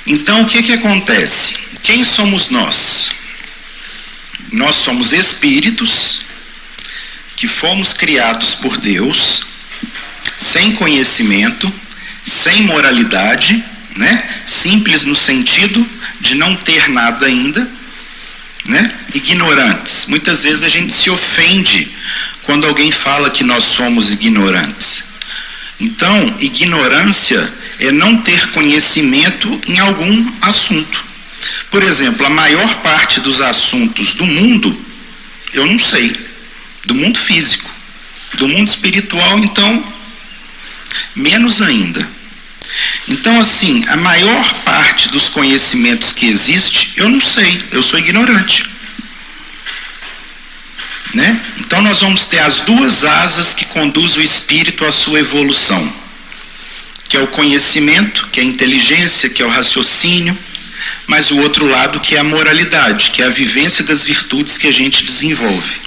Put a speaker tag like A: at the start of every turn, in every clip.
A: Então, o que acontece? Quem somos nós? Nós somos espíritos que fomos criados por Deus, sem conhecimento, sem moralidade, né? Simples no sentido de não ter nada ainda, né? Ignorantes. Muitas vezes a gente se ofende quando alguém fala que nós somos ignorantes. Então, ignorância é não ter conhecimento em algum assunto. Por exemplo, a maior parte dos assuntos do mundo, eu não sei. Do mundo físico. Do mundo espiritual, então, menos ainda. Então, assim, a maior parte dos conhecimentos que existe, eu não sei. Eu sou ignorante. Né? Então nós vamos ter as duas asas que conduzem o espírito à sua evolução, que é o conhecimento, que é a inteligência, que é o raciocínio, mas o outro lado que é a moralidade, que é a vivência das virtudes que a gente desenvolve.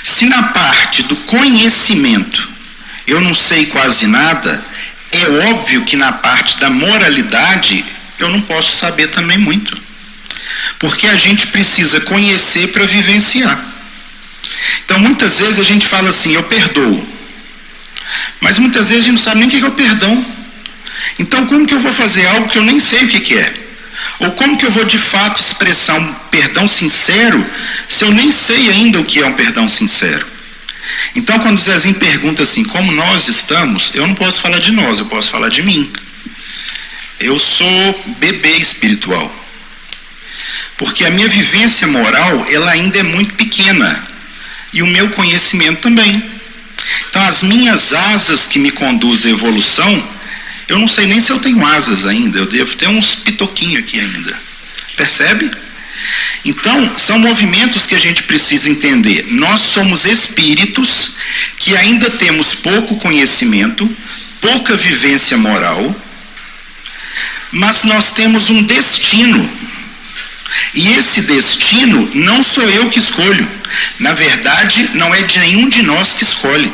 A: Se na parte do conhecimento eu não sei quase nada, é óbvio que na parte da moralidade eu não posso saber também muito, porque a gente precisa conhecer para vivenciar. Então, muitas vezes a gente fala assim, eu perdoo. Mas muitas vezes a gente não sabe nem o que é o perdão. Então, como que eu vou fazer algo que eu nem sei o que é? Ou como que eu vou de fato expressar um perdão sincero se eu nem sei ainda o que é um perdão sincero? Então, quando o Zezinho pergunta assim, como nós estamos, eu não posso falar de nós, eu posso falar de mim. Eu sou bebê espiritual. Porque a minha vivência moral, ela ainda é muito pequena. E o meu conhecimento também. Então, as minhas asas que me conduzem à evolução, eu não sei nem se eu tenho asas ainda, eu devo ter uns pitoquinhos aqui ainda. Percebe? Então, são movimentos que a gente precisa entender. Nós somos espíritos que ainda temos pouco conhecimento, pouca vivência moral, mas nós temos um destino. E esse destino não sou eu que escolho. Na verdade, não é de nenhum de nós que escolhe.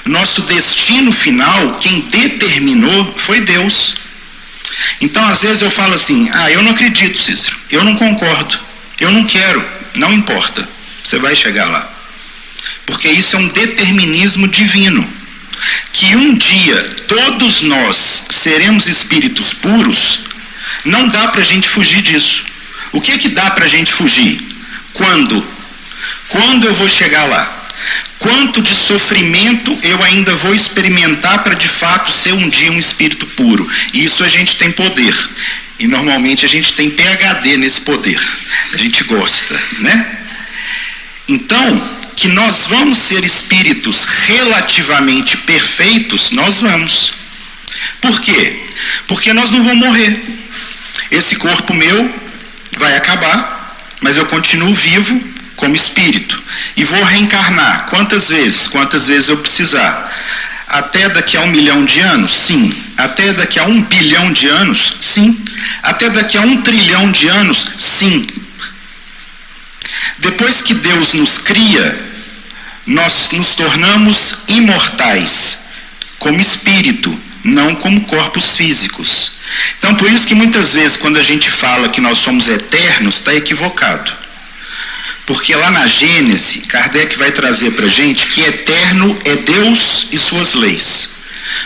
A: Nosso destino final, quem determinou, foi Deus. Então, às vezes eu falo assim, eu não acredito, Cícero, eu não concordo, eu não quero, não importa, você vai chegar lá. Porque isso é um determinismo divino. Que um dia todos nós seremos espíritos puros, não dá para a gente fugir disso. O que dá para a gente fugir? Quando? Quando eu vou chegar lá? Quanto de sofrimento eu ainda vou experimentar para de fato ser um dia um espírito puro? E isso a gente tem poder. E normalmente a gente tem PhD nesse poder. A gente gosta, né? Então, que nós vamos ser espíritos relativamente perfeitos, nós vamos. Por quê? Porque nós não vamos morrer. Esse corpo meu vai acabar, mas eu continuo vivo como espírito. E vou reencarnar. Quantas vezes? Quantas vezes eu precisar. Até daqui a 1 milhão de anos? Sim. Até daqui a 1 bilhão de anos? Sim. Até daqui a 1 trilhão de anos? Sim. Depois que Deus nos cria, nós nos tornamos imortais, como espírito, não como corpos físicos. Então, por isso que muitas vezes, quando a gente fala que nós somos eternos, está equivocado. Porque lá na Gênesis, Kardec vai trazer para a gente que eterno é Deus e suas leis.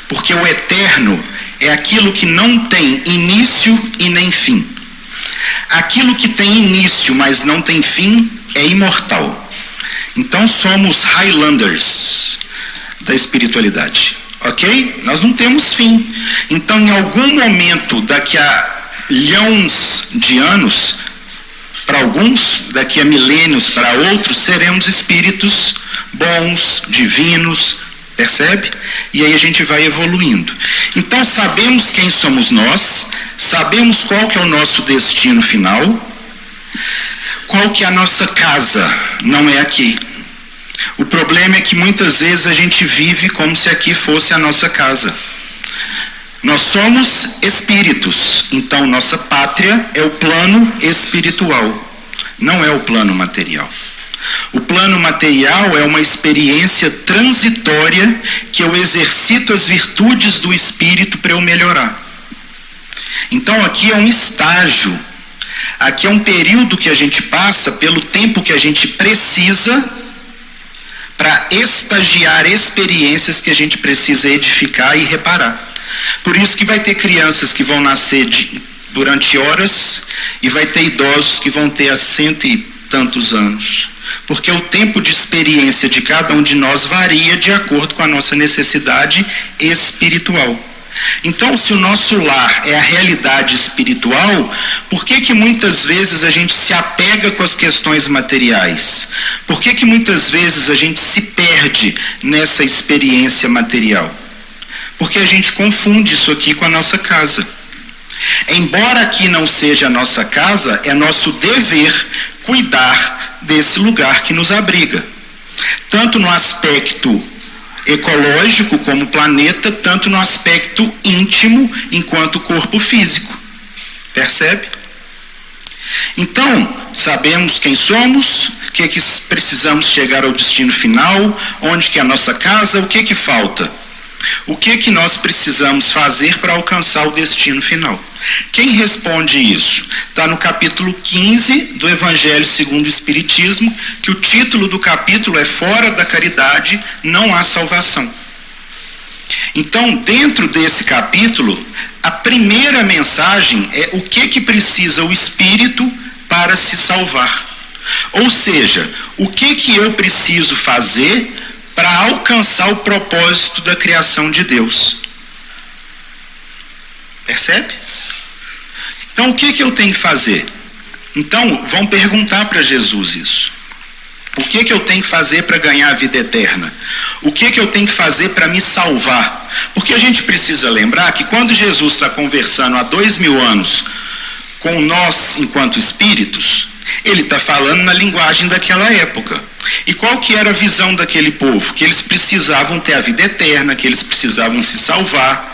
A: Porque o eterno é aquilo que não tem início e nem fim. Aquilo que tem início, mas não tem fim, é imortal. Então somos Highlanders da espiritualidade. Ok? Nós não temos fim. Então, em algum momento, daqui a milhões de anos, para alguns, daqui a milênios para outros, seremos espíritos bons, divinos, percebe? E aí a gente vai evoluindo. Então, sabemos quem somos nós, sabemos qual que é o nosso destino final, qual que é a nossa casa, não é aqui. O problema é que muitas vezes a gente vive como se aqui fosse a nossa casa. Nós somos espíritos, então nossa pátria é o plano espiritual, não é o plano material. O plano material é uma experiência transitória que eu exercito as virtudes do espírito para eu melhorar. Então aqui é um estágio, aqui é um período que a gente passa pelo tempo que a gente precisa para estagiar experiências que a gente precisa edificar e reparar. Por isso que vai ter crianças que vão nascer durante horas e vai ter idosos que vão ter há 100 e tantos anos. Porque o tempo de experiência de cada um de nós varia de acordo com a nossa necessidade espiritual. Então, se o nosso lar é a realidade espiritual, por que muitas vezes a gente se apega com as questões materiais? Por que muitas vezes a gente se perde nessa experiência material? Porque a gente confunde isso aqui com a nossa casa. Embora aqui não seja a nossa casa, é nosso dever cuidar desse lugar que nos abriga. Tanto no aspecto ecológico como planeta, tanto no aspecto íntimo enquanto corpo físico. Percebe? Então, sabemos quem somos, que precisamos chegar ao destino final, onde que é a nossa casa, o que falta? O que nós precisamos fazer para alcançar o destino final? Quem responde isso? Está no capítulo 15 do Evangelho segundo o Espiritismo, que o título do capítulo é Fora da Caridade não há salvação. Então, dentro desse capítulo, a primeira mensagem é o que precisa o espírito para se salvar. Ou seja, o que eu preciso fazer para alcançar o propósito da criação de Deus. Percebe? Então, o que eu tenho que fazer? Então, vão perguntar para Jesus isso. O que eu tenho que fazer para ganhar a vida eterna? O que eu tenho que fazer para me salvar? Porque a gente precisa lembrar que quando Jesus está conversando há 2000 anos com nós enquanto espíritos, ele está falando na linguagem daquela época. E qual que era a visão daquele povo? Que eles precisavam ter a vida eterna, que eles precisavam se salvar.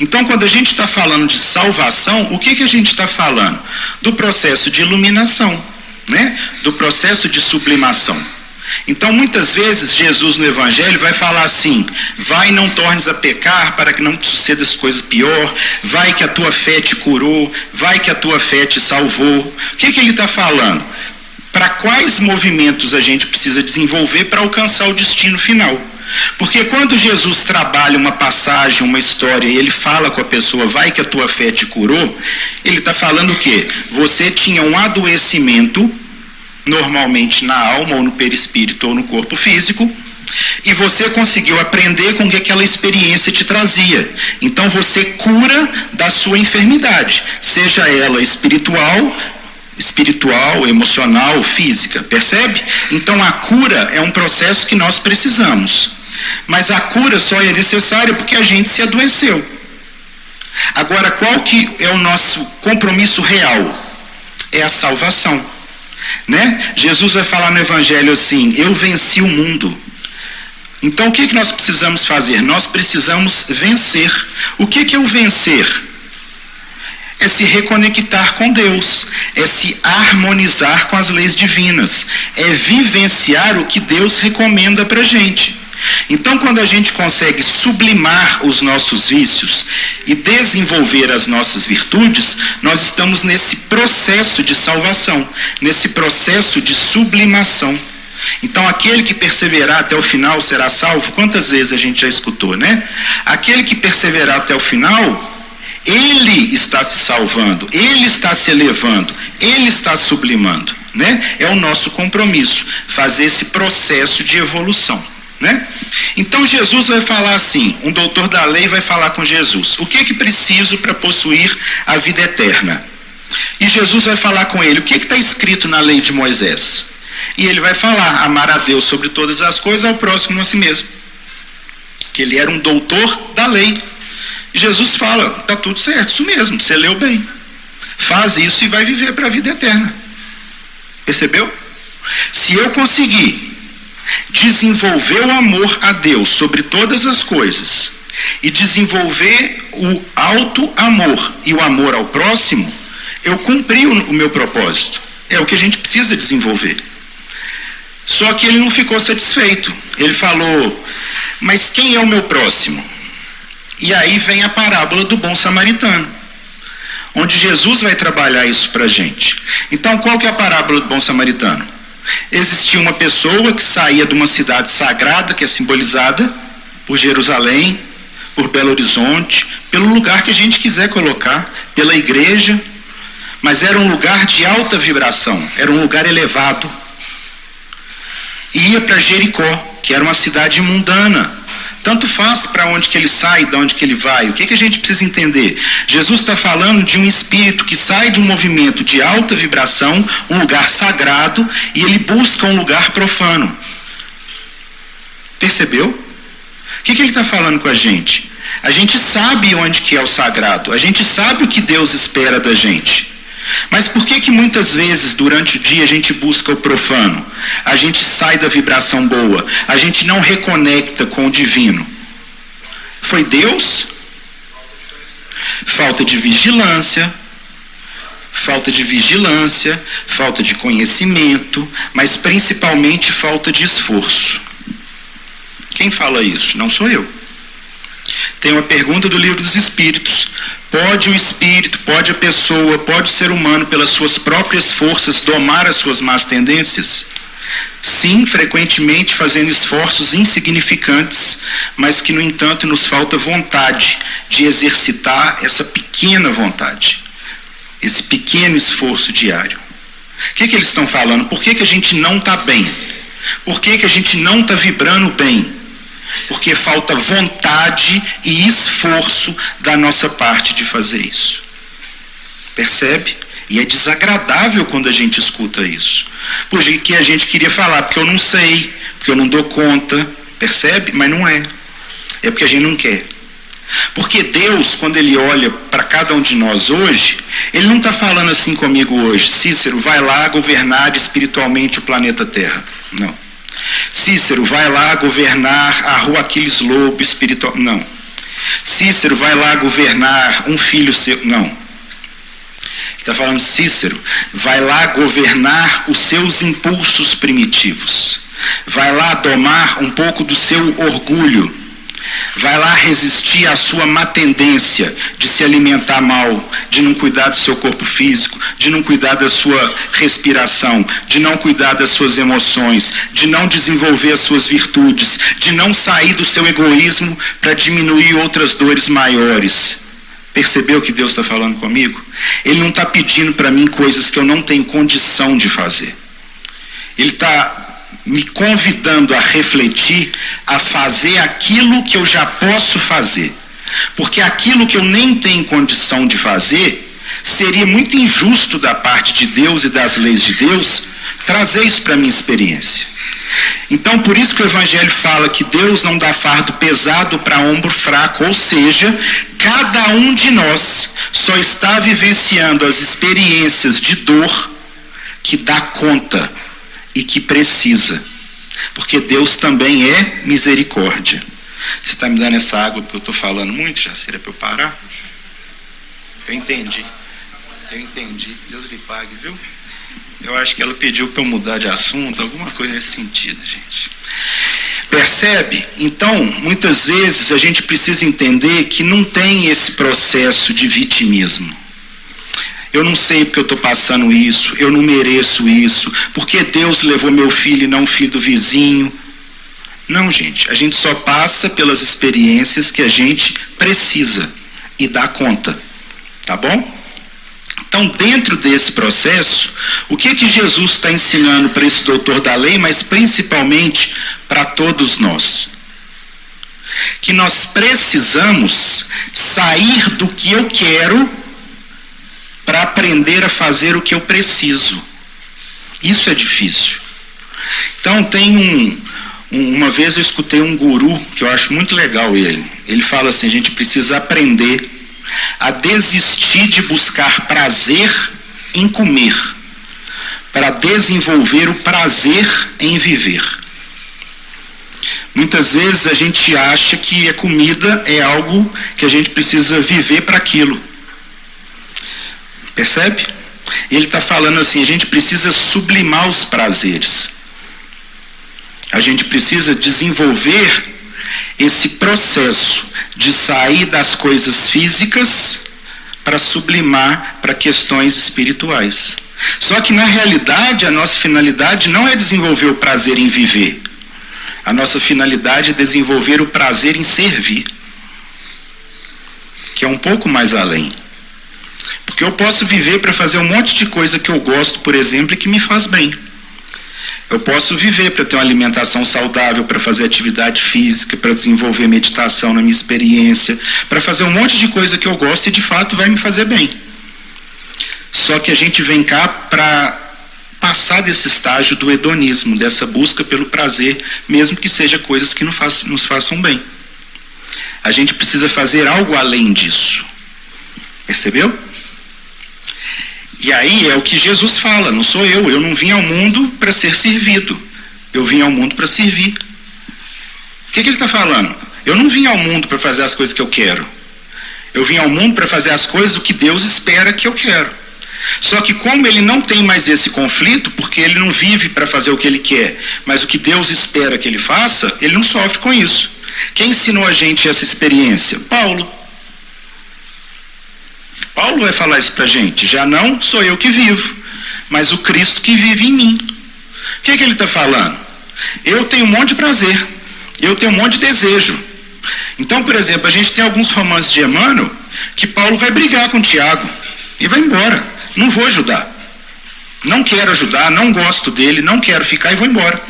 A: Então, quando a gente está falando de salvação, o que a gente está falando? Do processo de iluminação, né? Do processo de sublimação. Então, muitas vezes, Jesus no Evangelho vai falar assim: vai e não tornes a pecar para que não te suceda as coisas pior, vai que a tua fé te curou, vai que a tua fé te salvou. O que ele está falando? Para quais movimentos a gente precisa desenvolver para alcançar o destino final? Porque quando Jesus trabalha uma passagem, uma história, e ele fala com a pessoa, vai que a tua fé te curou, ele está falando o quê? Você tinha um adoecimento, normalmente na alma, ou no perispírito, ou no corpo físico, e você conseguiu aprender com o que aquela experiência te trazia. Então você cura da sua enfermidade, seja ela espiritual, emocional, física, percebe? Então a cura é um processo que nós precisamos. Mas a cura só é necessária porque a gente se adoeceu. Agora, qual que é o nosso compromisso real? É a salvação, né? Jesus vai falar no Evangelho assim: eu venci o mundo. Então o que nós precisamos fazer? Nós precisamos vencer. O que é o vencer? É se reconectar com Deus, é se harmonizar com as leis divinas, é vivenciar o que Deus recomenda para a gente. Então, quando a gente consegue sublimar os nossos vícios e desenvolver as nossas virtudes, nós estamos nesse processo de salvação, nesse processo de sublimação. Então, aquele que perseverar até o final será salvo. Quantas vezes a gente já escutou, né? Aquele que perseverar até o final, ele está se salvando, ele está se elevando, ele está sublimando, né? É o nosso compromisso, fazer esse processo de evolução, né? Então Jesus vai falar assim, um doutor da lei vai falar com Jesus: o que preciso para possuir a vida eterna? E Jesus vai falar com ele: o que está escrito na lei de Moisés? E ele vai falar: amar a Deus sobre todas as coisas, ao próximo a si mesmo. Que ele era um doutor da lei. E Jesus fala: está tudo certo, isso mesmo, você leu bem. Faz isso e vai viver para a vida eterna. Percebeu? Se eu conseguir desenvolver o amor a Deus sobre todas as coisas e desenvolver o auto-amor e o amor ao próximo, eu cumpri o meu propósito. É o que a gente precisa desenvolver. Só que ele não ficou satisfeito. Ele falou: mas quem é o meu próximo? E aí vem a parábola do bom samaritano. onde Jesus vai trabalhar isso para a gente. Então, qual que é a parábola do bom samaritano? Existia uma pessoa que saía de uma cidade sagrada, que é simbolizada por Jerusalém, por Belo Horizonte, pelo lugar que a gente quiser colocar, pela igreja, mas era um lugar de alta vibração, era um lugar elevado. E ia para Jericó, que era uma cidade mundana. Tanto faz para onde que ele sai, de onde que ele vai. O que que a gente precisa entender? Jesus está falando de um espírito que sai de um movimento de alta vibração, um lugar sagrado, e ele busca um lugar profano. Percebeu? O que que ele está falando com a gente? A gente sabe onde que é o sagrado, a gente sabe o que Deus espera da gente. Mas por que que muitas vezes durante o dia a gente busca o profano? A gente sai da vibração boa, a gente não reconecta com o divino. Foi Deus? Falta de vigilância, falta de conhecimento, mas principalmente falta de esforço. Quem fala isso? Não sou eu. Tem uma pergunta do Livro dos Espíritos. Pode o espírito, pode a pessoa, pode o ser humano, pelas suas próprias forças, domar as suas más tendências? Sim, frequentemente fazendo esforços insignificantes, mas que, no entanto, nos falta vontade de exercitar essa pequena vontade, esse pequeno esforço diário. O que que eles estão falando? Por que que a gente não está bem? Por que que a gente não está vibrando bem? Porque falta vontade e esforço da nossa parte de fazer isso. Percebe? E é desagradável quando a gente escuta isso. Porque a gente queria falar, porque eu não sei, porque eu não dou conta. Percebe? Mas não é. É porque a gente não quer. Porque Deus, quando Ele olha para cada um de nós hoje, Ele não está falando assim comigo hoje: Cícero, vai lá governar espiritualmente o planeta Terra. Não. Cícero, vai lá governar a Rua Aquiles Lobo espiritual. Não. Cícero, vai lá governar um filho seu. Não. Ele está falando: Cícero, vai lá governar os seus impulsos primitivos. Vai lá domar um pouco do seu orgulho. Vai lá resistir à sua má tendência de se alimentar mal, de não cuidar do seu corpo físico, de não cuidar da sua respiração, de não cuidar das suas emoções, de não desenvolver as suas virtudes, de não sair do seu egoísmo para diminuir outras dores maiores. Percebeu o que Deus está falando comigo? Ele não está pedindo para mim coisas que eu não tenho condição de fazer. Ele está me convidando a refletir, a fazer aquilo que eu já posso fazer. Porque aquilo que eu nem tenho condição de fazer, seria muito injusto da parte de Deus e das leis de Deus trazer isso para a minha experiência. Então, por isso que o Evangelho fala que Deus não dá fardo pesado para ombro fraco, ou seja, cada um de nós só está vivenciando as experiências de dor que dá conta e que precisa, porque Deus também é misericórdia. Você está me dando essa água porque eu estou falando muito, Jacira, para eu parar? Eu entendi, Deus lhe pague, viu? Eu acho que ela pediu para eu mudar de assunto, alguma coisa nesse sentido, gente. Percebe? Então, muitas vezes a gente precisa entender que não tem esse processo de vitimismo. Eu não sei porque eu estou passando isso, eu não mereço isso, porque Deus levou meu filho e não o filho do vizinho. Não, gente, a gente só passa pelas experiências que a gente precisa e dá conta, tá bom? Então, dentro desse processo, o que que Jesus está ensinando para esse doutor da lei, mas principalmente para todos nós? Que nós precisamos sair do que eu quero para aprender a fazer o que eu preciso. Isso é difícil. Então uma vez eu escutei um guru, que eu acho muito legal ele fala assim: a gente precisa aprender a desistir de buscar prazer em comer, para desenvolver o prazer em viver. Muitas vezes a gente acha que a comida é algo que a gente precisa viver para aquilo. Percebe? Ele está falando assim: a gente precisa sublimar os prazeres. A gente precisa desenvolver esse processo de sair das coisas físicas para sublimar para questões espirituais. Só que na realidade a nossa finalidade não é desenvolver o prazer em viver. A nossa finalidade é desenvolver o prazer em servir, que é um pouco mais além. Porque eu posso viver para fazer um monte de coisa que eu gosto, por exemplo, e que me faz bem. Eu posso viver para ter uma alimentação saudável, para fazer atividade física, para desenvolver meditação na minha experiência, para fazer um monte de coisa que eu gosto e de fato vai me fazer bem. Só que a gente vem cá para passar desse estágio do hedonismo, dessa busca pelo prazer, mesmo que seja coisas que nos façam bem. A gente precisa fazer algo além disso. Percebeu? E aí é o que Jesus fala, não sou eu não vim ao mundo para ser servido, eu vim ao mundo para servir. O que ele está falando? Eu não vim ao mundo para fazer as coisas que eu quero, eu vim ao mundo para fazer as coisas do que Deus espera que eu quero. Só que como ele não tem mais esse conflito, porque ele não vive para fazer o que ele quer, mas o que Deus espera que ele faça, ele não sofre com isso. Quem ensinou a gente essa experiência? Paulo. Paulo vai falar isso para a gente. Já não sou eu que vivo, mas o Cristo que vive em mim. O que ele está falando? Eu tenho um monte de prazer, eu tenho um monte de desejo. Então, por exemplo, a gente tem alguns romances de Emmanuel que Paulo vai brigar com Tiago e vai embora. Não vou ajudar. Não quero ajudar, não gosto dele, não quero ficar e vou embora.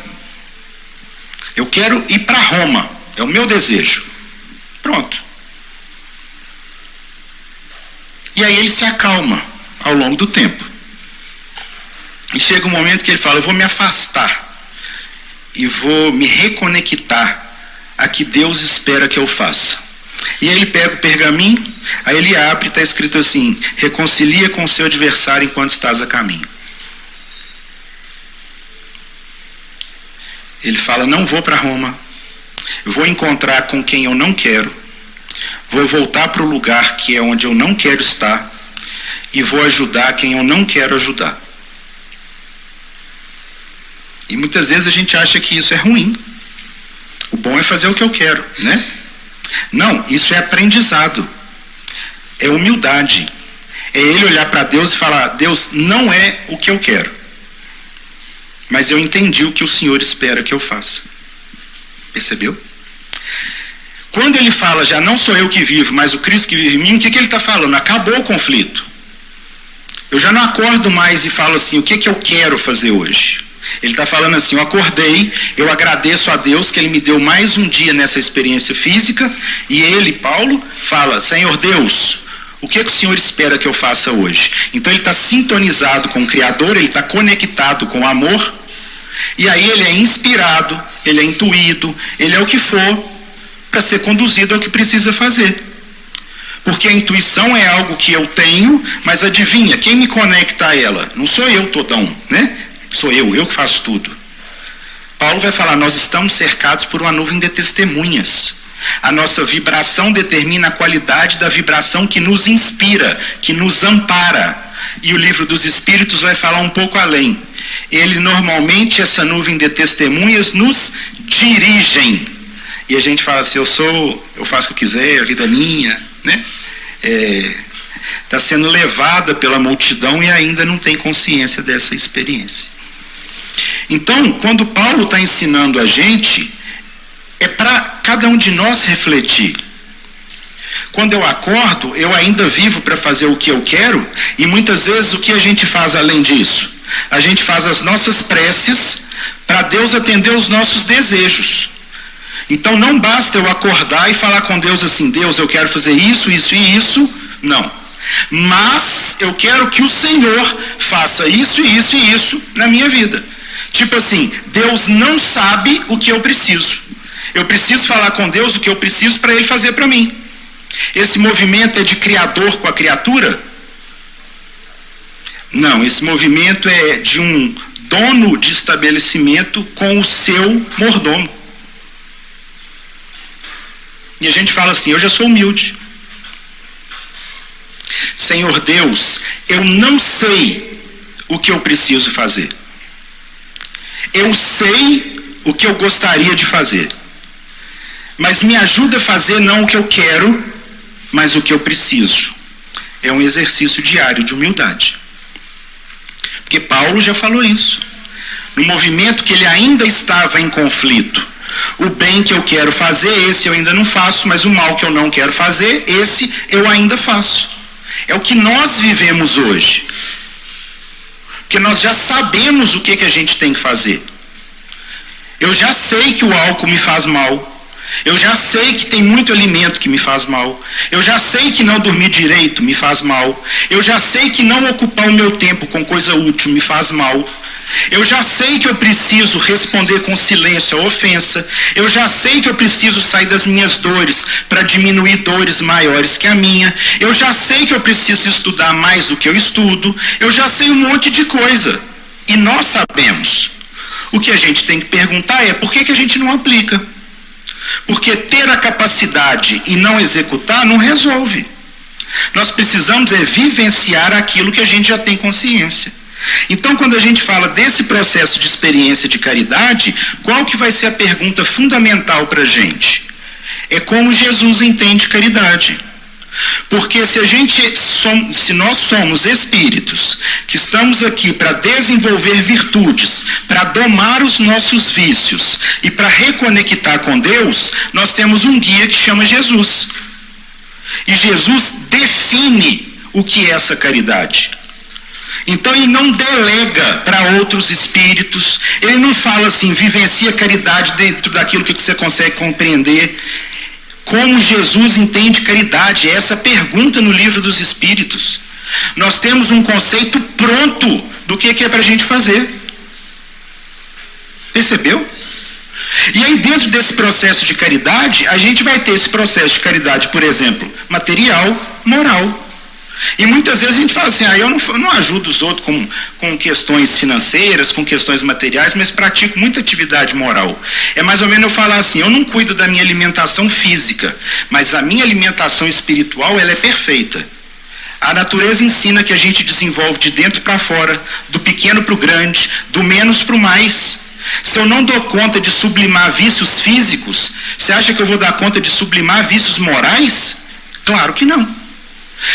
A: Eu quero ir para Roma, é o meu desejo. Pronto. E aí ele se acalma ao longo do tempo. E chega um momento que ele fala, eu vou me afastar e vou me reconectar a que Deus espera que eu faça. E aí ele pega o pergaminho, aí ele abre e está escrito assim, reconcilia com o seu adversário enquanto estás a caminho. Ele fala, não vou para Roma, vou encontrar com quem eu não quero, vou voltar para o lugar que é onde eu não quero estar e vou ajudar quem eu não quero ajudar. E muitas vezes a gente acha que isso é ruim. O bom é fazer o que eu quero, né? Não, isso é aprendizado. É humildade. É ele olhar para Deus e falar, Deus, não é o que eu quero, mas eu entendi o que o Senhor espera que eu faça. Percebeu? Quando ele fala, já não sou eu que vivo, mas o Cristo que vive em mim, o que ele está falando? Acabou o conflito. Eu já não acordo mais e falo assim, o que eu quero fazer hoje? Ele está falando assim, eu acordei, eu agradeço a Deus que Ele me deu mais um dia nessa experiência física, e ele, Paulo, fala, Senhor Deus, o que o Senhor espera que eu faça hoje? Então ele está sintonizado com o Criador, ele está conectado com o amor, e aí ele é inspirado, ele é intuído, ele é o que for, para ser conduzido ao que precisa fazer. Porque a intuição é algo que eu tenho, mas adivinha, quem me conecta a ela? Não sou eu todão, né? Sou eu que faço tudo. Paulo vai falar, nós estamos cercados por uma nuvem de testemunhas. A nossa vibração determina a qualidade da vibração que nos inspira, que nos ampara. E o livro dos Espíritos vai falar um pouco além. Ele normalmente, essa nuvem de testemunhas, nos dirigem. E a gente fala assim, eu faço o que eu quiser, a vida é minha, né? Está sendo levada pela multidão e ainda não tem consciência dessa experiência. Então, quando Paulo está ensinando a gente, é para cada um de nós refletir. Quando eu acordo, eu ainda vivo para fazer o que eu quero, e muitas vezes o que a gente faz além disso? A gente faz as nossas preces para Deus atender os nossos desejos. Então não basta eu acordar e falar com Deus assim, Deus, eu quero fazer isso, isso e isso. Não. Mas eu quero que o Senhor faça isso e isso e isso na minha vida. Tipo assim, Deus não sabe o que eu preciso. Eu preciso falar com Deus o que eu preciso para Ele fazer para mim. Esse movimento é de criador com a criatura? Não, esse movimento é de um dono de estabelecimento com o seu mordomo. E a gente fala assim, eu já sou humilde. Senhor Deus, eu não sei o que eu preciso fazer. Eu sei o que eu gostaria de fazer. Mas me ajuda a fazer não o que eu quero, mas o que eu preciso. É um exercício diário de humildade. Porque Paulo já falou isso. No movimento que ele ainda estava em conflito. O bem que eu quero fazer, esse eu ainda não faço, mas o mal que eu não quero fazer, esse eu ainda faço. É o que nós vivemos hoje. Porque nós já sabemos o que a gente tem que fazer. Eu já sei que o álcool me faz mal. Eu já sei que tem muito alimento que me faz mal. Eu já sei que não dormir direito me faz mal. Eu já sei que não ocupar o meu tempo com coisa útil me faz mal. Eu já sei que eu preciso responder com silêncio a ofensa. Eu já sei que eu preciso sair das minhas dores para diminuir dores maiores que a minha. Eu já sei que eu preciso estudar mais do que eu estudo. Eu já sei um monte de coisa. E nós sabemos. O que a gente tem que perguntar é por que a gente não aplica? Porque ter a capacidade e não executar não resolve. Nós precisamos vivenciar aquilo que a gente já tem consciência. Então, quando a gente fala desse processo de experiência de caridade, qual que vai ser a pergunta fundamental para a gente? É como Jesus entende caridade. Porque se nós somos espíritos que estamos aqui para desenvolver virtudes, para domar os nossos vícios e para reconectar com Deus, nós temos um guia que chama Jesus. E Jesus define o que é essa caridade. Então ele não delega para outros espíritos, ele não fala assim, vivencia caridade dentro daquilo que você consegue compreender. Como Jesus entende caridade? É essa pergunta no Livro dos Espíritos. Nós temos um conceito pronto do que é para a gente fazer. Percebeu? E aí dentro desse processo de caridade, a gente vai ter esse processo de caridade, por exemplo, material, moral. E muitas vezes a gente fala assim, eu não ajudo os outros com questões financeiras, com questões materiais, mas pratico muita atividade moral. É mais ou menos eu falar assim, eu não cuido da minha alimentação física, mas a minha alimentação espiritual, ela é perfeita. A natureza ensina que a gente desenvolve de dentro para fora, do pequeno para o grande, do menos para o mais. Se eu não dou conta de sublimar vícios físicos, você acha que eu vou dar conta de sublimar vícios morais? Claro que não.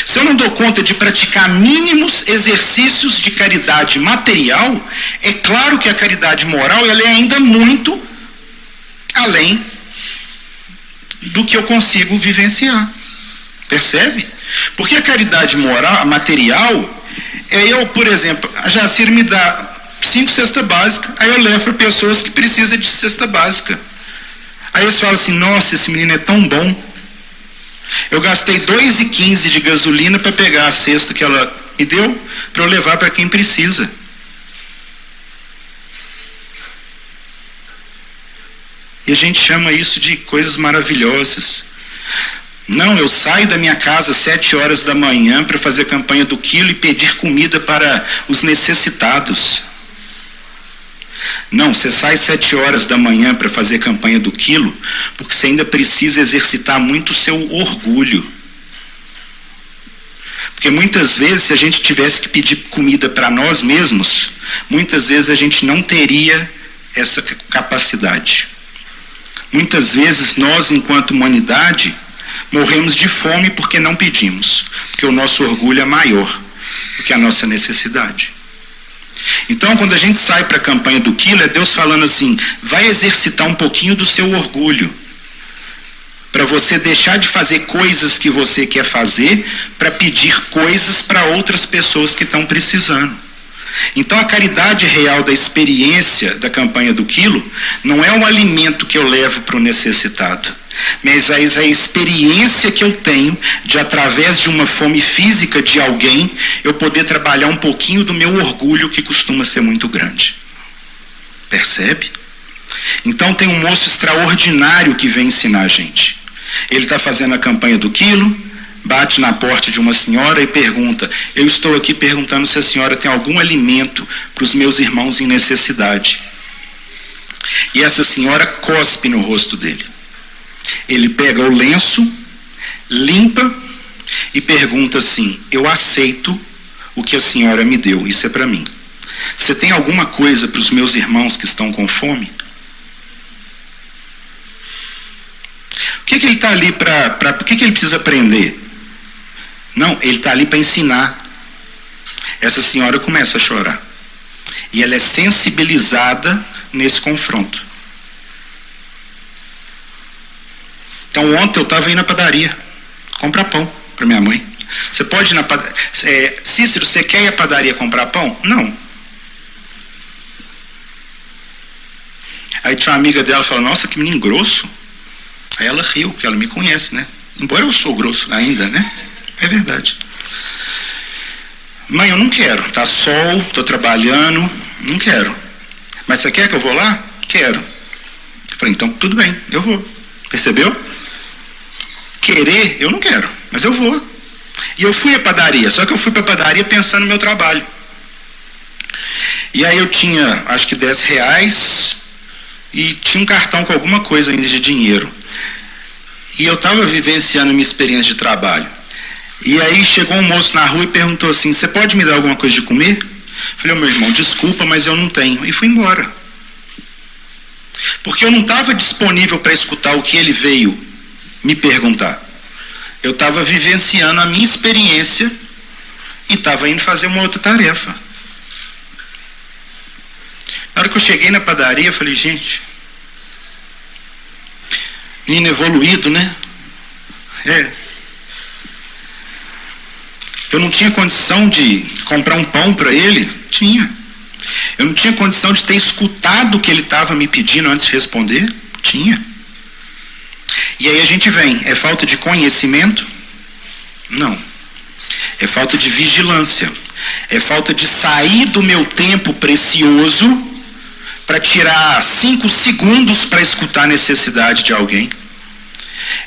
A: Se eu não dou conta de praticar mínimos exercícios de caridade material, é claro que a caridade moral ela é ainda muito além do que eu consigo vivenciar. Percebe? Porque a caridade moral, material, por exemplo, a Jacir me dá 5 cestas básicas, aí eu levo para pessoas que precisam de cesta básica. Aí eles falam assim, nossa, esse menino é tão bom. Eu gastei 2,15 de gasolina para pegar a cesta que ela me deu, para eu levar para quem precisa. E a gente chama isso de coisas maravilhosas. Não, eu saio da minha casa às 7 horas da manhã para fazer campanha do quilo e pedir comida para os necessitados. Não, você sai 7 horas da manhã para fazer campanha do quilo, porque você ainda precisa exercitar muito o seu orgulho. Porque muitas vezes, se a gente tivesse que pedir comida para nós mesmos, muitas vezes a gente não teria essa capacidade. Muitas vezes nós, enquanto humanidade, morremos de fome porque não pedimos, porque o nosso orgulho é maior do que a nossa necessidade. Então, quando a gente sai para a campanha do quilo, é Deus falando assim, vai exercitar um pouquinho do seu orgulho, para você deixar de fazer coisas que você quer fazer, para pedir coisas para outras pessoas que estão precisando. Então, a caridade real da experiência da campanha do quilo não é um alimento que eu levo para o necessitado, mas a experiência que eu tenho de, através de uma fome física de alguém, eu poder trabalhar um pouquinho do meu orgulho, que costuma ser muito grande. Percebe? Então tem um moço extraordinário que vem ensinar a gente. Ele está fazendo a campanha do quilo, bate na porta de uma senhora e pergunta, eu estou aqui perguntando se a senhora tem algum alimento para os meus irmãos em necessidade. E essa senhora cospe no rosto dele. Ele pega o lenço, limpa e pergunta assim, eu aceito o que a senhora me deu, isso é para mim. Você tem alguma coisa para os meus irmãos que estão com fome? O que ele está ali o que ele precisa aprender? Não, ele está ali para ensinar. Essa senhora começa a chorar. E ela é sensibilizada nesse confronto. Então ontem eu estava indo na padaria comprar pão para minha mãe. Você pode ir na padaria... Cícero, você quer ir à padaria comprar pão? Não. Aí tinha uma amiga dela que falou, nossa, que menino grosso. Aí ela riu, porque ela me conhece, né? Embora eu sou grosso ainda, né? É verdade. Mãe, eu não quero. Tá sol, tô trabalhando, não quero. Mas você quer que eu vou lá? Quero. Eu falei, então tudo bem, eu vou. Percebeu? Querer, eu não quero, mas eu vou. E eu fui à padaria, só que eu fui para a padaria pensando no meu trabalho. E aí eu tinha, acho que R$10, e tinha um cartão com alguma coisa ainda de dinheiro. E eu estava vivenciando minha experiência de trabalho. E aí chegou um moço na rua e perguntou assim, você pode me dar alguma coisa de comer? Eu falei, meu irmão, desculpa, mas eu não tenho. E fui embora. Porque eu não estava disponível para escutar o que ele veio me perguntar. Eu estava vivenciando a minha experiência e estava indo fazer uma outra tarefa. Na hora que eu cheguei na padaria, eu falei, gente, menino evoluído, né? Eu não tinha condição de comprar um pão para ele? Tinha. Eu não tinha condição de ter escutado o que ele estava me pedindo antes de responder? Tinha. E aí a gente vem, é falta de conhecimento? Não. É falta de vigilância. É falta de sair do meu tempo precioso para tirar 5 segundos para escutar a necessidade de alguém.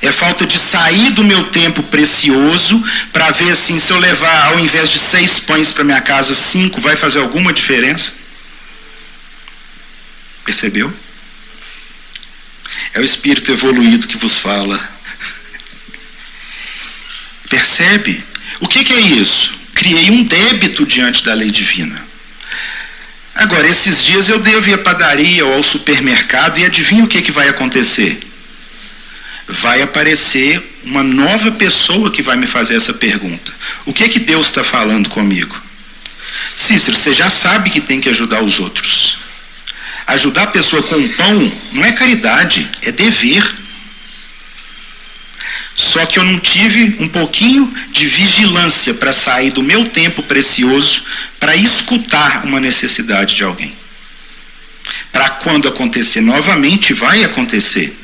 A: É falta de sair do meu tempo precioso para ver assim, se eu levar ao invés de 6 pães para minha casa, 5, vai fazer alguma diferença? Percebeu? É o espírito evoluído que vos fala. Percebe? O que é isso? Criei um débito diante da lei divina. Agora, esses dias eu devo ir à padaria ou ao supermercado e adivinha o que vai acontecer? Vai aparecer uma nova pessoa que vai me fazer essa pergunta. O que Deus está falando comigo? Cícero, você já sabe que tem que ajudar os outros. Ajudar a pessoa com pão não é caridade, é dever. Só que eu não tive um pouquinho de vigilância para sair do meu tempo precioso para escutar uma necessidade de alguém. Para quando acontecer novamente, vai acontecer,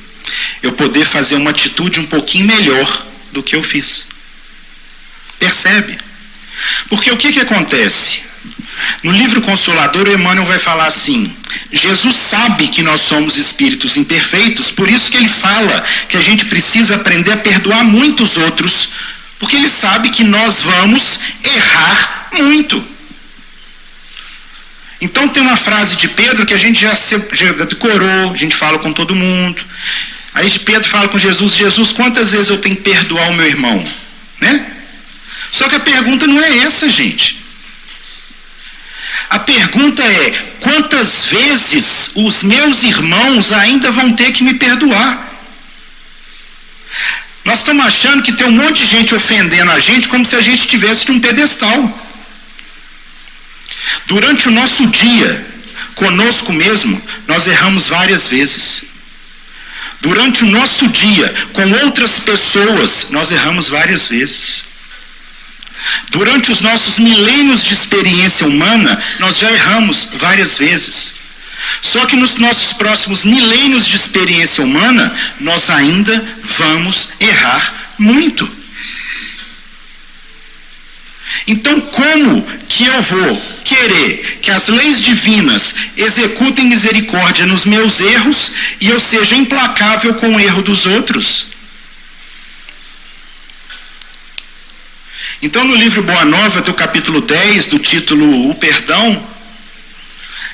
A: eu poder fazer uma atitude um pouquinho melhor do que eu fiz. Percebe? Porque o que acontece? No livro Consolador, o Emmanuel vai falar assim, Jesus sabe que nós somos espíritos imperfeitos, por isso que ele fala que a gente precisa aprender a perdoar muitos outros, porque ele sabe que nós vamos errar muito. Então tem uma frase de Pedro que a gente já decorou, a gente fala com todo mundo. Aí Pedro fala com Jesus, Jesus, quantas vezes eu tenho que perdoar o meu irmão? Né? Só que a pergunta não é essa, gente. A pergunta é, quantas vezes os meus irmãos ainda vão ter que me perdoar? Nós estamos achando que tem um monte de gente ofendendo a gente como se a gente estivesse num pedestal. Durante o nosso dia, conosco mesmo, nós erramos várias vezes. Durante o nosso dia, com outras pessoas, nós erramos várias vezes. Durante os nossos milênios de experiência humana, nós já erramos várias vezes. Só que nos nossos próximos milênios de experiência humana, nós ainda vamos errar muito. Então, como que eu vou querer que as leis divinas executem misericórdia nos meus erros e eu seja implacável com o erro dos outros? Então, no livro Boa Nova, do capítulo 10, do título O Perdão,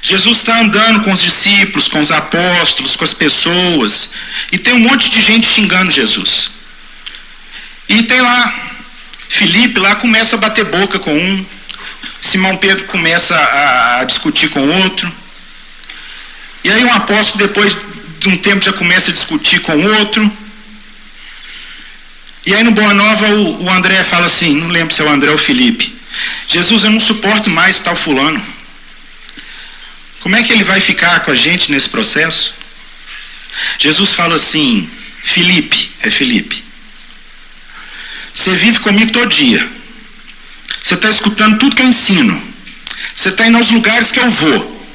A: Jesus está andando com os discípulos, com os apóstolos, com as pessoas, e tem um monte de gente xingando Jesus. E tem lá, Filipe lá começa a bater boca com um, Simão Pedro começa a discutir com outro, e aí um apóstolo depois de um tempo já começa a discutir com outro. E aí no Boa Nova o André fala assim, não lembro se é o André ou o Felipe: Jesus, eu não suporto mais tal fulano. Como é que ele vai ficar com a gente nesse processo? Jesus fala assim: Felipe, você vive comigo todo dia, você está escutando tudo que eu ensino, você está indo aos lugares que eu vou,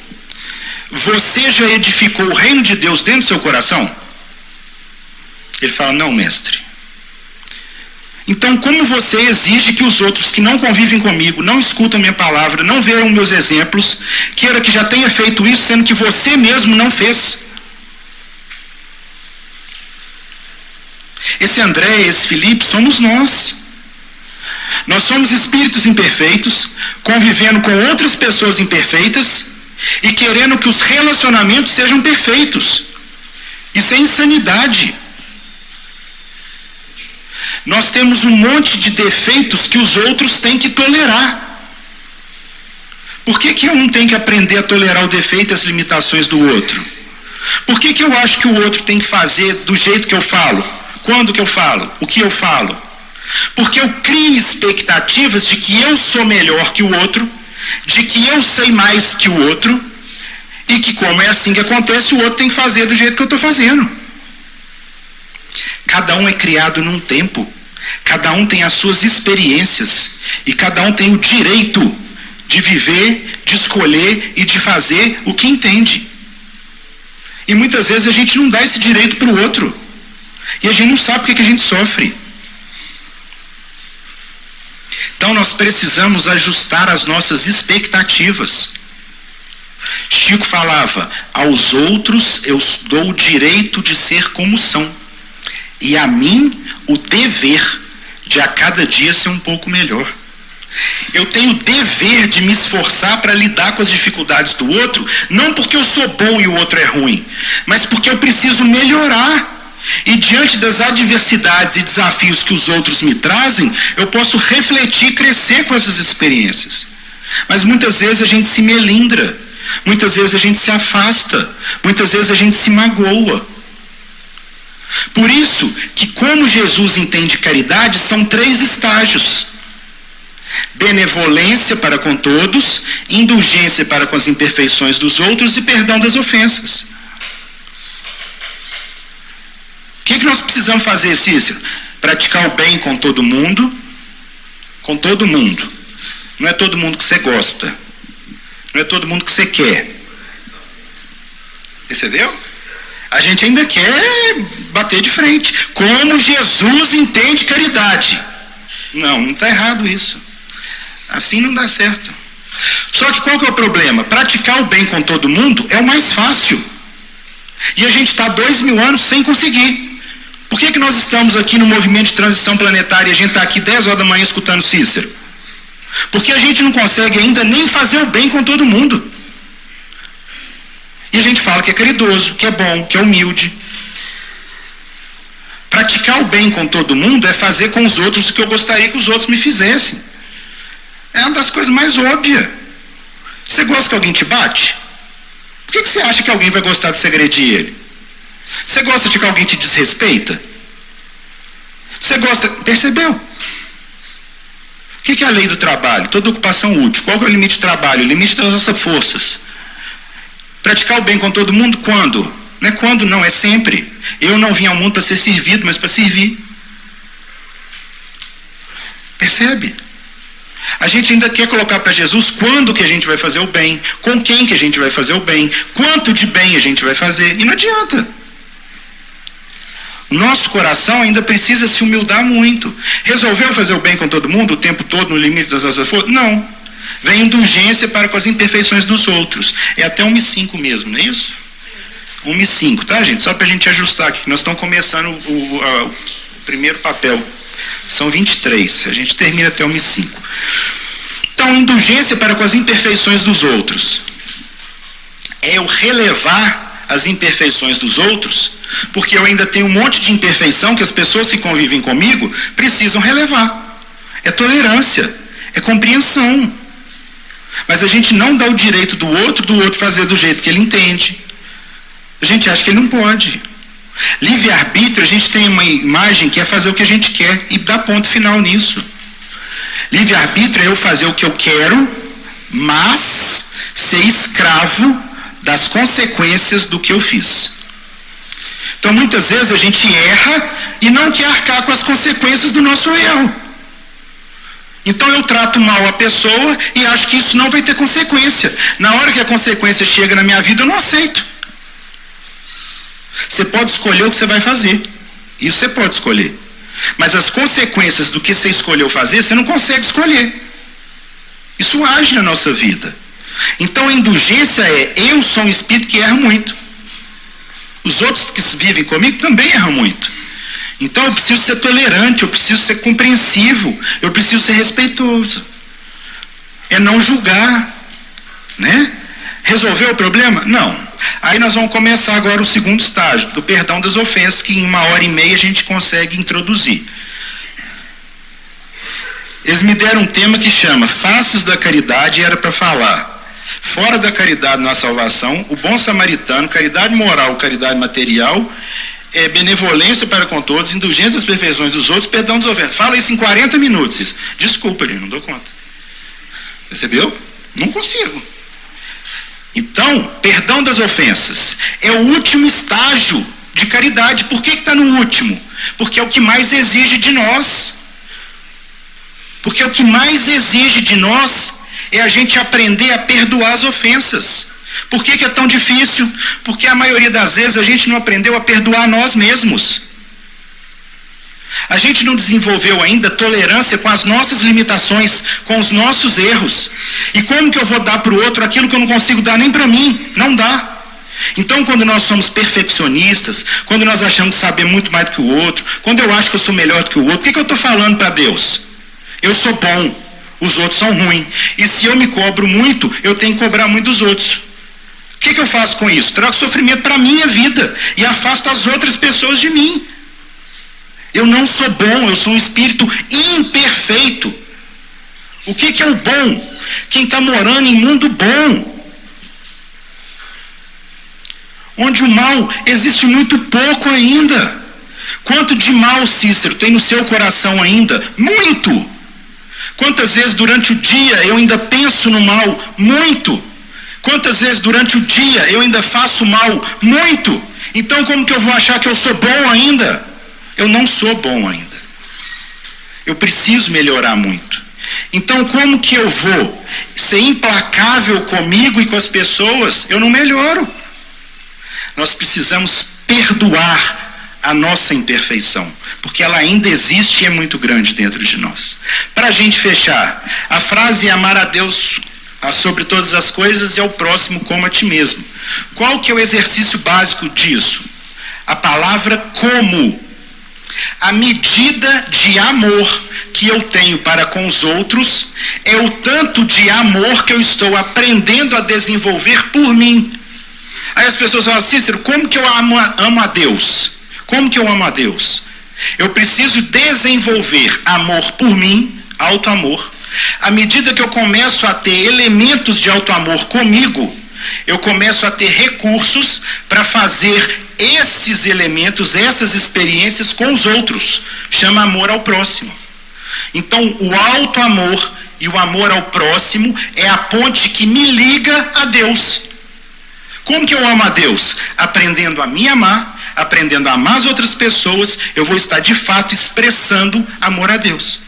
A: você já edificou o reino de Deus dentro do seu coração? Ele fala: não, mestre. Então, como você exige que os outros que não convivem comigo, não escutam minha palavra, não veem meus exemplos, queira que já tenha feito isso, sendo que você mesmo não fez? Esse André, esse Felipe, somos nós. Nós somos espíritos imperfeitos, convivendo com outras pessoas imperfeitas e querendo que os relacionamentos sejam perfeitos. Isso é insanidade. Nós temos um monte de defeitos que os outros têm que tolerar. Por que eu não tenho que aprender a tolerar o defeito e as limitações do outro? Por que eu acho que o outro tem que fazer do jeito que eu falo? Quando que eu falo? O que eu falo? Porque eu crio expectativas de que eu sou melhor que o outro, de que eu sei mais que o outro, e que, como é assim que acontece, o outro tem que fazer do jeito que eu estou fazendo. Cada um é criado num tempo, cada um tem as suas experiências, e cada um tem o direito de viver, de escolher e de fazer o que entende. E muitas vezes a gente não dá esse direito para o outro, e a gente não sabe por que a gente sofre. Então nós precisamos ajustar as nossas expectativas. Chico falava: aos outros eu dou o direito de ser como são, e a mim o dever de a cada dia ser um pouco melhor. Eu tenho o dever de me esforçar para lidar com as dificuldades do outro, não porque eu sou bom e o outro é ruim, mas porque eu preciso melhorar. E diante das adversidades e desafios que os outros me trazem, eu posso refletir e crescer com essas experiências. Mas muitas vezes a gente se melindra, muitas vezes a gente se afasta, muitas vezes a gente se magoa. Por isso que, como Jesus entende caridade, são 3 estágios: benevolência para com todos, indulgência para com as imperfeições dos outros e perdão das ofensas. O que nós precisamos fazer, Cícero? Praticar o bem com todo mundo. Com todo mundo. Não é todo mundo que você gosta, não é todo mundo que você quer. Percebeu? A gente ainda quer bater de frente. Como Jesus entende caridade. Não está errado isso. Assim não dá certo. Só que qual que é o problema? Praticar o bem com todo mundo é o mais fácil. E a gente está 2000 anos sem conseguir. Por que nós estamos aqui no movimento de transição planetária e a gente está aqui 10 horas da manhã escutando Cícero? Porque a gente não consegue ainda nem fazer o bem com todo mundo. E a gente fala que é caridoso, que é bom, que é humilde. Praticar o bem com todo mundo é fazer com os outros o que eu gostaria que os outros me fizessem. É uma das coisas mais óbvias. Você gosta que alguém te bate? Por que você acha que alguém vai gostar de você agredir ele? Você gosta de que alguém te desrespeita? Você gosta... Percebeu? O que é a lei do trabalho? Toda ocupação útil. Qual que é o limite do trabalho? O limite das nossas forças. Praticar o bem com todo mundo quando? Não é quando, não, é sempre. Eu não vim ao mundo para ser servido, mas para servir. Percebe? A gente ainda quer colocar para Jesus quando que a gente vai fazer o bem, com quem que a gente vai fazer o bem, quanto de bem a gente vai fazer, e não adianta. Nosso coração ainda precisa se humildar muito. Resolveu fazer o bem com todo mundo o tempo todo, no limite das nossas forças? Não. Vem indulgência para com as imperfeições dos outros. É até 1:05 mesmo, não é isso? 1:05, tá, gente? Só para a gente ajustar aqui, que nós estamos começando o primeiro papel. São 23, a gente termina até 1:05. Então, indulgência para com as imperfeições dos outros é eu relevar as imperfeições dos outros, porque eu ainda tenho um monte de imperfeição que as pessoas que convivem comigo precisam relevar. É tolerância, é compreensão. Mas a gente não dá o direito do outro fazer do jeito que ele entende. A gente acha que ele não pode. Livre-arbítrio, a gente tem uma imagem que é fazer o que a gente quer e dar ponto final nisso. Livre-arbítrio é eu fazer o que eu quero, mas ser escravo das consequências do que eu fiz. Então, muitas vezes a gente erra e não quer arcar com as consequências do nosso erro. Então, eu trato mal a pessoa e acho que isso não vai ter consequência. Na hora que a consequência chega na minha vida, eu não aceito. Você pode escolher o que você vai fazer. Isso você pode escolher. Mas as consequências do que você escolheu fazer, você não consegue escolher. Isso age na nossa vida. Então a indulgência é, eu sou um espírito que erra muito. Os outros que vivem comigo também erram muito. Então eu preciso ser tolerante, eu preciso ser compreensivo, eu preciso ser respeitoso. É não julgar, né? Resolveu o problema? Não. Aí nós vamos começar agora o segundo estágio, do perdão das ofensas, que em 1h30 a gente consegue introduzir. Eles me deram um tema que chama Faces da Caridade, e era para falar fora da caridade na salvação, o bom samaritano, caridade moral, caridade material, benevolência para com todos, indulgência das perfeições dos outros, perdão das ofensas. Fala isso em 40 minutos. Isso. Desculpa, gente, não dou conta. Percebeu? Não consigo. Então, perdão das ofensas é o último estágio de caridade. Por que está no último? Porque é o que mais exige de nós. Porque o que mais exige de nós é a gente aprender a perdoar as ofensas. Por que é tão difícil? Porque a maioria das vezes a gente não aprendeu a perdoar nós mesmos. A gente não desenvolveu ainda tolerância com as nossas limitações, com os nossos erros. E como que eu vou dar para o outro aquilo que eu não consigo dar nem para mim? Não dá. Então, quando nós somos perfeccionistas, quando nós achamos saber muito mais do que o outro, quando eu acho que eu sou melhor do que o outro, o que eu estou falando para Deus? Eu sou bom, os outros são ruins. E se eu me cobro muito, eu tenho que cobrar muito dos outros. O que eu faço com isso? Trago sofrimento para a minha vida e afasto as outras pessoas de mim. Eu não sou bom, eu sou um espírito imperfeito. O que é o bom? Quem está morando em mundo bom. Onde o mal existe muito pouco ainda. Quanto de mal, Cícero, tem no seu coração ainda? Muito! Quantas vezes durante o dia eu ainda penso no mal? Muito! Quantas vezes durante o dia eu ainda faço mal? Muito! Então como que eu vou achar que eu sou bom ainda? Eu não sou bom ainda. Eu preciso melhorar muito. Então como que eu vou ser implacável comigo e com as pessoas? Eu não melhoro. Nós precisamos perdoar a nossa imperfeição, porque ela ainda existe e é muito grande dentro de nós. Para a gente fechar, a frase é amar a Deus sobre todas as coisas e ao próximo como a ti mesmo. Qual que é o exercício básico disso? A palavra como. A medida de amor que eu tenho para com os outros é o tanto de amor que eu estou aprendendo a desenvolver por mim. Aí as pessoas falam, Cícero, como que eu amo a Deus? Como que eu amo a Deus? Eu preciso desenvolver amor por mim, auto-amor. À medida que eu começo a ter elementos de auto-amor comigo, eu começo a ter recursos para fazer esses elementos, essas experiências com os outros. Chama amor ao próximo. Então, o auto-amor e o amor ao próximo é a ponte que me liga a Deus. Como que eu amo a Deus? Aprendendo a me amar, aprendendo a amar as outras pessoas, eu vou estar de fato expressando amor a Deus.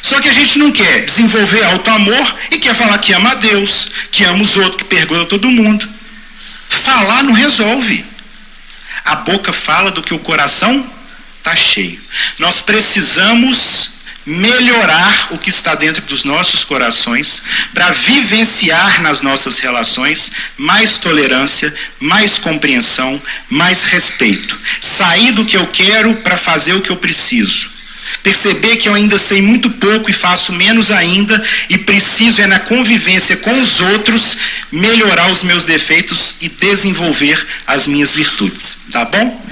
A: Só que a gente não quer desenvolver auto-amor e quer falar que ama a Deus, que ama os outros, que perdoa todo mundo. Falar não resolve. A boca fala do que o coração está cheio. Nós precisamos melhorar o que está dentro dos nossos corações para vivenciar nas nossas relações mais tolerância, mais compreensão, mais respeito. Sair do que eu quero para fazer o que eu preciso. Perceber que eu ainda sei muito pouco e faço menos ainda e preciso na convivência com os outros melhorar os meus defeitos e desenvolver as minhas virtudes. Tá bom?